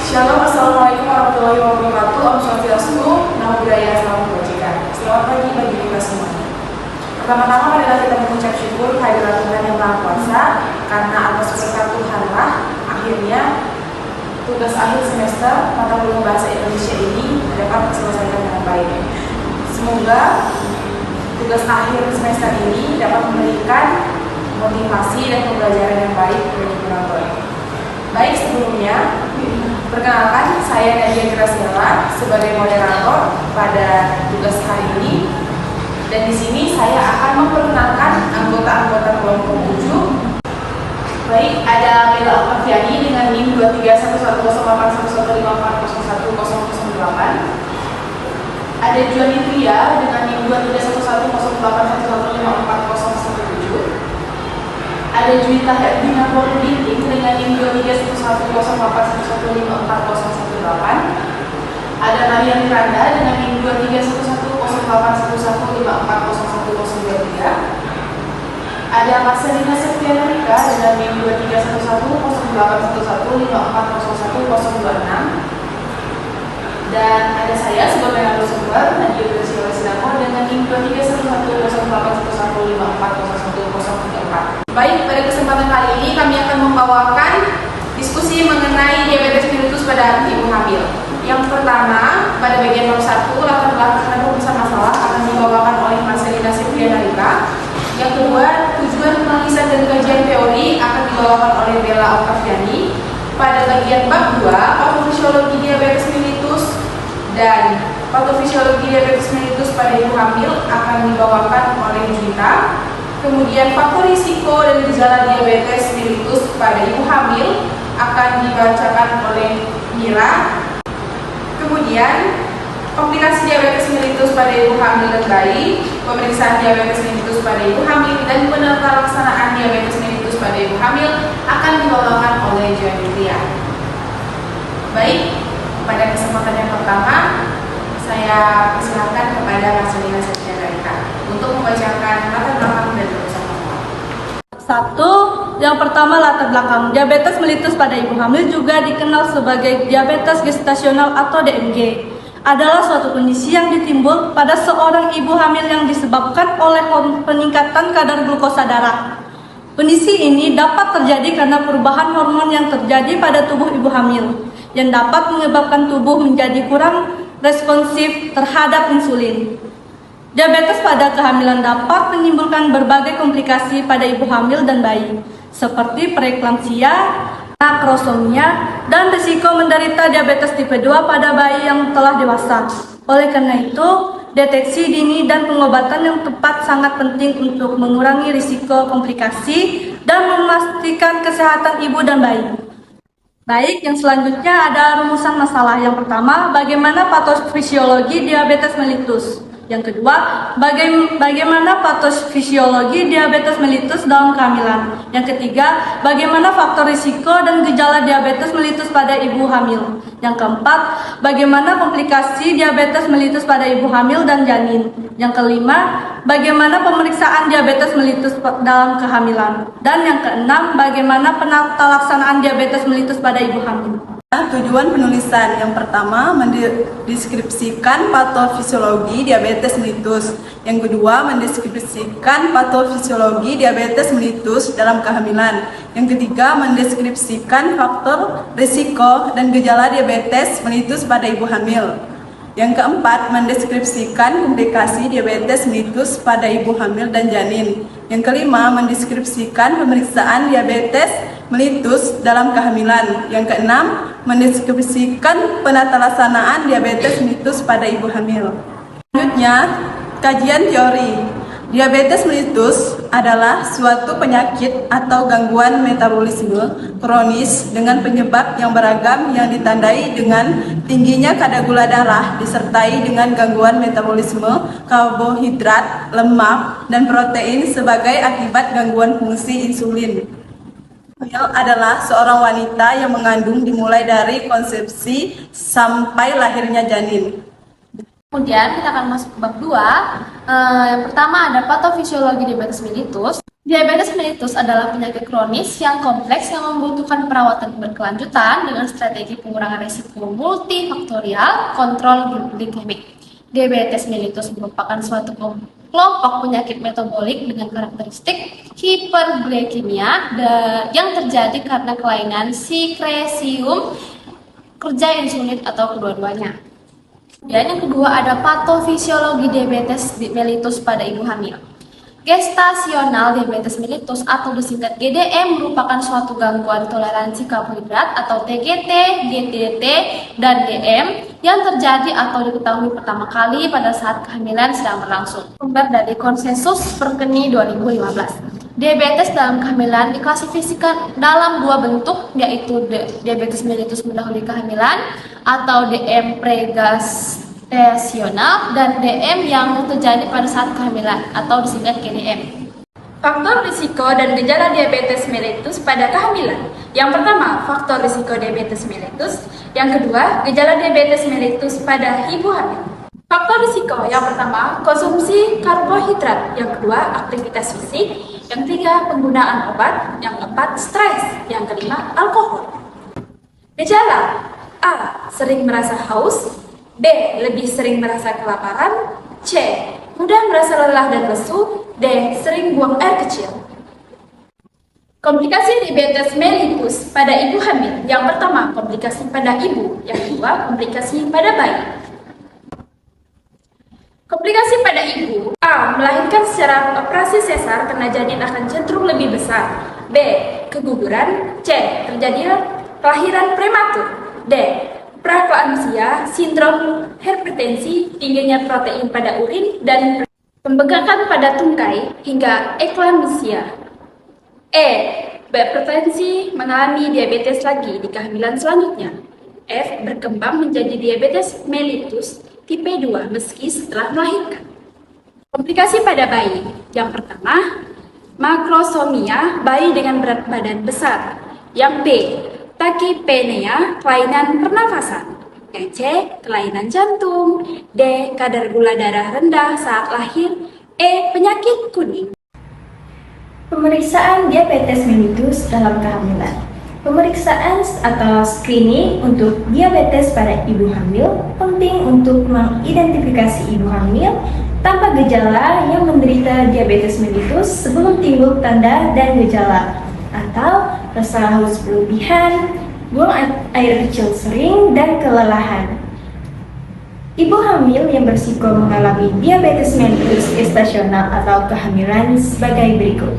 Shalom, Assalamualaikum warahmatullahi wabarakatuh. Om Swastiastu, Namo Buddhaya, Salam Kebajikan. Selamat pagi bagi kita semuanya. Pertama-tama marilah kita mengucap syukur kehadirat Tuhan Yang Maha Kuasa, karena atas berkat Tuhanlah akhirnya tugas akhir semester mata kuliah bahasa Indonesia ini dapat diselesaikan dengan baik. Semoga tugas akhir semester ini dapat memberikan motivasi dan pembelajaran yang baik bagi penonton. Baik, sebelumnya perkenalkan, saya Nadia Graciela sebagai moderator pada tugas hari ini. Dan di sini saya akan memperkenalkan anggota-anggota kelompok 7. Baik, ada Bella Oktaviani dengan NIM 2311081154010008. Ada Juani Tria dengan NIM 23110811540117. Ada Juwita Herdina Ginting dengan NIM 23110811540118. Ada Maria Miranda dengan NIM 23110811540123. Ada Marcelina Septiana Rika dengan NIM 2311081154011026. Dan ada saya sebagai narasumber Nadia Graciela Sinako dengan NIM 23110811540134. Baik, pada kesempatan kali ini kami akan membawakan diskusi mengenai diabetes mellitus pada ibu hamil. Yang pertama, pada bagian nomor 1, latar belakang dan perusahaan masalah akan dibawakan oleh Marcelina Septiana Rika. Yang kedua, tujuan penulisan dan kajian teori akan dibawakan oleh Bella Oktaviani. Pada bagian bab 2, patofisiologi diabetes mellitus dan patofisiologi diabetes mellitus pada ibu hamil akan dibawakan oleh Juwita. Kemudian faktor risiko dan gejala diabetes mellitus pada ibu hamil akan dibacakan oleh Mira. Kemudian komplikasi diabetes mellitus pada ibu hamil dan bayi, pemeriksaan diabetes mellitus pada ibu hamil, dan penata laksanaan diabetes mellitus pada ibu hamil akan dibawakan oleh Juani Tria. Baik, pada kesempatan yang pertama saya persilakan kepada Marcelina Septiana Rika untuk membacakan latar belakang dan perusahaan masalah. 1. Yang pertama, latar belakang. Diabetes mellitus pada ibu hamil, juga dikenal sebagai diabetes gestasional atau DMG, adalah suatu kondisi yang ditimbul pada seorang ibu hamil yang disebabkan oleh peningkatan kadar glukosa darah. Kondisi ini dapat terjadi karena perubahan hormon yang terjadi pada tubuh ibu hamil, yang dapat menyebabkan tubuh menjadi kurang responsif terhadap insulin. Diabetes pada kehamilan dapat menimbulkan berbagai komplikasi pada ibu hamil dan bayi, seperti preeklamsia, akrosomia, dan risiko menderita diabetes tipe 2 pada bayi yang telah dewasa. Oleh karena itu, deteksi dini dan pengobatan yang tepat sangat penting untuk mengurangi risiko komplikasi dan memastikan kesehatan ibu dan bayi. Baik, yang selanjutnya ada rumusan masalah. Yang pertama, bagaimana patofisiologi diabetes mellitus. Yang kedua, bagaimana patofisiologi diabetes mellitus dalam kehamilan. Yang ketiga, bagaimana faktor risiko dan gejala diabetes mellitus pada ibu hamil. Yang keempat, bagaimana komplikasi diabetes mellitus pada ibu hamil dan janin. Yang kelima, bagaimana pemeriksaan diabetes mellitus dalam kehamilan. Dan yang keenam, bagaimana penata laksanaan diabetes mellitus pada ibu hamil. Tujuan penulisan yang pertama, mendeskripsikan patofisiologi diabetes mellitus. Yang kedua, mendeskripsikan patofisiologi diabetes mellitus dalam kehamilan. Yang ketiga, mendeskripsikan faktor risiko dan gejala diabetes mellitus pada ibu hamil. Yang keempat, mendeskripsikan komplikasi diabetes mellitus pada ibu hamil dan janin. Yang kelima, mendeskripsikan pemeriksaan diabetes mellitus dalam kehamilan. Yang keenam, mendeskripsikan penata laksanaan diabetes mellitus pada ibu hamil. Selanjutnya, kajian teori. Diabetes mellitus adalah suatu penyakit atau gangguan metabolisme kronis dengan penyebab yang beragam yang ditandai dengan tingginya kadar gula darah disertai dengan gangguan metabolisme karbohidrat, lemak, dan protein sebagai akibat gangguan fungsi insulin. Hamil adalah seorang wanita yang mengandung dimulai dari konsepsi sampai lahirnya janin. Kemudian kita akan masuk ke bab 2. Yang pertama ada patofisiologi diabetes mellitus. Diabetes mellitus adalah penyakit kronis yang kompleks yang membutuhkan perawatan berkelanjutan dengan strategi pengurangan risiko multifaktorial kontrol glikemik. Diabetes mellitus merupakan suatu kelompok penyakit metabolik dengan karakteristik hiperglikemia yang terjadi karena kelainan sikresium kerja insulin atau kedua-duanya. Dan yang kedua ada patofisiologi diabetes mellitus pada ibu hamil. Gestasional diabetes mellitus atau disingkat GDM merupakan suatu gangguan toleransi karbohidrat atau TGT, GTT, dan DM yang terjadi atau diketahui pertama kali pada saat kehamilan sedang berlangsung. Sumber dari Konsensus Perkeni 2015. Diabetes dalam kehamilan diklasifikasikan dalam dua bentuk, yaitu diabetes mellitus mendahului kehamilan atau DM pregestasional dan DM yang terjadi pada saat kehamilan atau disingkat GDM. Faktor risiko dan gejala diabetes mellitus pada kehamilan. Yang pertama, faktor risiko diabetes mellitus. Yang kedua, gejala diabetes mellitus pada ibu hamil. Faktor risiko yang pertama, konsumsi karbohidrat. Yang kedua, aktivitas fisik. Yang ketiga, penggunaan obat. Yang keempat, stres. Yang kelima, alkohol. Gejala: A. Sering merasa haus. B. Lebih sering merasa kelaparan. C. Mudah merasa lelah dan lesu. D. Sering buang air kecil. Komplikasi diabetes mellitus pada ibu hamil. Yang pertama, komplikasi pada ibu. Yang kedua, komplikasi pada bayi. Komplikasi pada ibu. A. Melahirkan secara operasi sesar karena janin akan cenderung lebih besar. B. Keguguran. C. Terjadi kelahiran prematur. D. Preeklamsia, sindrom hipertensi, tingginya protein pada urin, dan pembengkakan pada tungkai hingga eklamsia. E. Berpotensi mengalami diabetes lagi di kehamilan selanjutnya. F. Berkembang menjadi diabetes mellitus tipe 2 meski setelah melahirkan. Komplikasi pada bayi. Yang pertama, makrosomia, bayi dengan berat badan besar. Yang B. Tachypnea, kelainan pernafasan. Yang C. Kelainan jantung. D. Kadar gula darah rendah saat lahir. E. Penyakit kuning. Pemeriksaan diabetes mellitus dalam kehamilan. Pemeriksaan atau screening untuk diabetes pada ibu hamil penting untuk mengidentifikasi ibu hamil tanpa gejala yang menderita diabetes mellitus sebelum timbul tanda dan gejala atau rasa haus berlebihan, buang air kecil sering, dan kelelahan. Ibu hamil yang berisiko mengalami diabetes mellitus gestasional atau kehamilan sebagai berikut.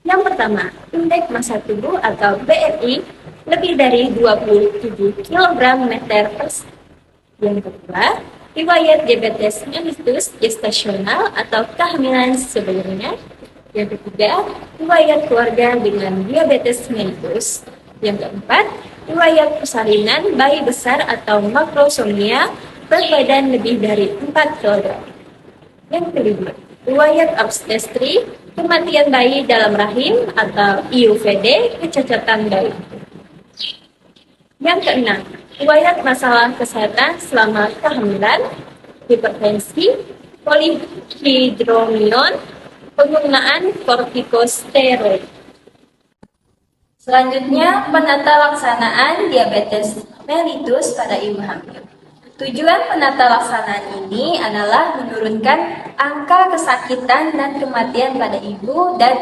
Yang pertama, indeks massa tubuh atau BMI lebih dari 27 kg/m². Yang kedua, riwayat diabetes mellitus gestasional atau kehamilan sebelumnya. Yang ketiga, riwayat keluarga dengan diabetes mellitus. Yang keempat, riwayat persalinan bayi besar atau makrosomia berbadan lebih dari 4 kg. Yang kelima, riwayat obstetri, kematian bayi dalam rahim atau IUVD, kecacatan bayi. Yang keenam, riwayat masalah kesehatan selama kehamilan, hipertensi, polihidromion, penggunaan kortikosteroid. Selanjutnya, penata laksanaan diabetes mellitus pada ibu hamil. Tujuan penata laksanaan ini adalah menurunkan angka kesakitan dan kematian pada ibu dan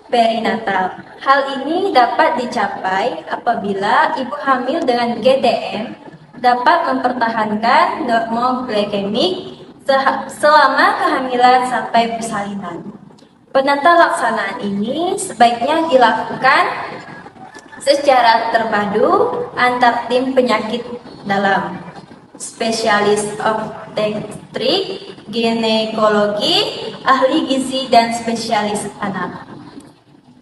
perinatal. Hal ini dapat dicapai apabila ibu hamil dengan GDM dapat mempertahankan normoglikemik selama kehamilan sampai persalinan. Penata laksanaan ini sebaiknya dilakukan secara terpadu antar tim penyakit dalam spesialis obstetrik, ginekologi, ahli gizi, dan spesialis anak.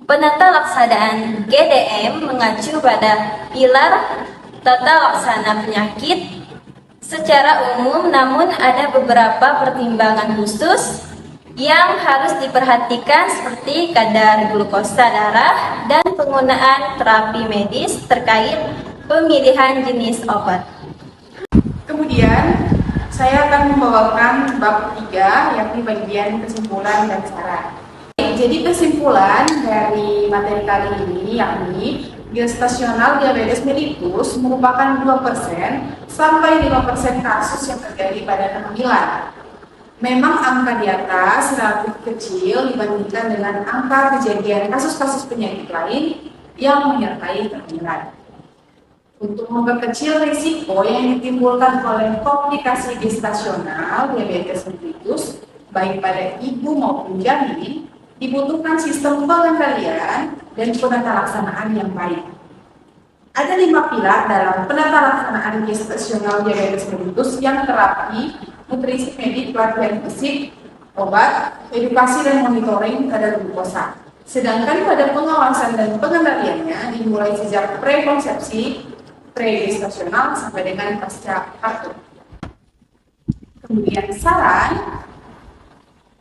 Penata laksanaan GDM mengacu pada pilar tata laksana penyakit secara umum, namun ada beberapa pertimbangan khusus yang harus diperhatikan seperti kadar glukosa darah dan penggunaan terapi medis terkait pemilihan jenis obat. Kemudian, Saya akan membawakan bab 3, yakni bagian kesimpulan dan saran. Jadi kesimpulan dari materi kali ini yakni gestasional diabetes mellitus merupakan 2% sampai 5% kasus yang terjadi pada kehamilan. Memang angka di atas relatif kecil dibandingkan dengan angka kejadian kasus-kasus penyakit lain yang menyertai kehamilan. Untuk memperkecil risiko yang ditimbulkan oleh komplikasi gestasional diabetes mellitus, baik pada ibu maupun janin, dibutuhkan sistem pengendalian dan penata laksanaan yang baik. Ada 5 pilar dalam penata laksanaan gestasional diabetes mellitus yang terapi, nutrisi medik, pelatihan fisik, obat, edukasi dan monitoring kadar glukosa. Sedangkan pada pengawasan dan pengendaliannya dimulai sejak prakonsepsi, pre-gestasional sampai dengan pasca partum. Kemudian saran,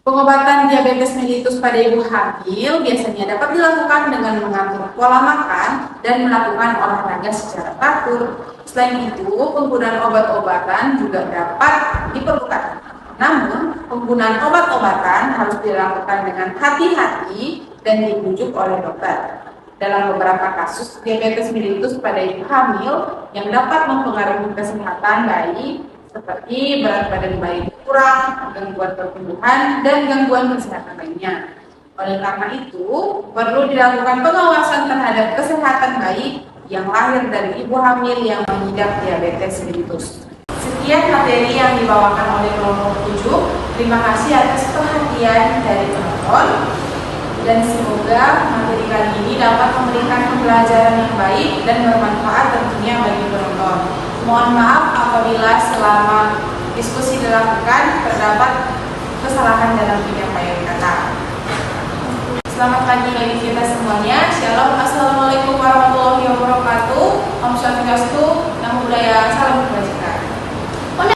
pengobatan diabetes mellitus pada ibu hamil biasanya dapat dilakukan dengan mengatur pola makan dan melakukan olahraga secara teratur. Selain itu, penggunaan obat-obatan juga dapat diperlukan. Namun, penggunaan obat-obatan harus dilakukan dengan hati-hati dan dirujuk oleh dokter. Dalam beberapa kasus diabetes mellitus pada ibu hamil yang dapat mempengaruhi kesehatan bayi seperti berat badan bayi kurang, gangguan pertumbuhan, dan gangguan kesehatan lainnya. Oleh karena itu, perlu dilakukan pengawasan terhadap kesehatan bayi yang lahir dari ibu hamil yang mengidap diabetes mellitus. Sekian materi yang dibawakan oleh kelompok 7. Terima kasih atas perhatian dari penonton. Dan semoga materi kali ini dapat memberikan pembelajaran yang baik dan bermanfaat tentunya bagi penonton. Mohon maaf apabila selama diskusi dilakukan terdapat kesalahan dalam penyampaian kata. Selamat pagi bagi kita semuanya. Shalom, assalamualaikum warahmatullahi wabarakatuh. Om Swastiastu.